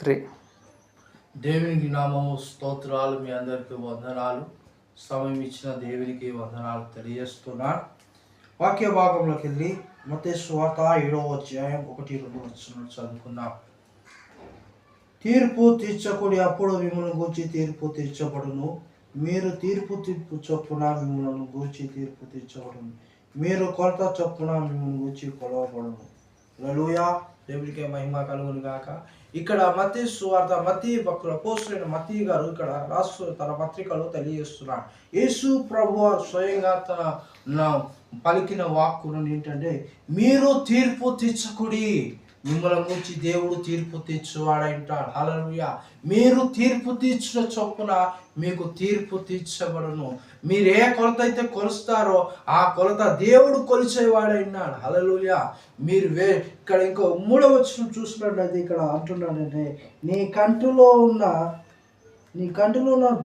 3. దేవునికి నామము స్తోత్రాలు. మీ అందరికీ వందనాలు. సమయం ఇచ్చిన దేవునికి వందనాలు తెలియజేస్తున్నాను. వాక్య భాగంలోకి వెళ్ళి మత్తయి సువార్త 7వ అధ్యాయం 1-2 వచనాలు చదువుకున్నాం. తీర్పు తీర్చకుడి, అప్పుడు మిమ్మల్ని గూర్చి తీర్పు తీర్చబడును. మీరు తీర్పు చొప్పున మిమ్మల్ని గూర్చి తీర్పు తీర్చబడును. మీరు కొలత చొప్పున మిమ్మల్ని గూర్చి కొలవబడును. హల్లెలూయా. దేవుడికే మహిమ కలుగును గాక. ఇక్కడ మత్తయి సువార్త మత్తయి భక్తుల అపోస్తలుడైన మత్తయి గారు ఇక్కడ రాస్తూ తన పత్రికలో తెలియజేస్తున్నాడు. యేసు ప్రభువు స్వయంగా తన పలికిన వాక్కును ఏంటంటే, మీరు తీర్పు తీర్చకుడి, మిమ్మల్ని గురించి దేవుడు తీర్పు తీర్చువాడంటాడు. హల్లెలూయా. మీరు తీర్పు తీర్చిన చొప్పున మీకు తీర్పు తీర్చబడును. మీరు ఏ కొలత అయితే కొలుస్తారో ఆ కొలత దేవుడు కొలిచేవాడైనాడు. హల్లెలూయా. మీరు ఇక్కడ ఇంకో 3వ వచనం చూసినట్లయితే ఇక్కడ అంటున్నాడంటే, నీ కంటిలో ఉన్న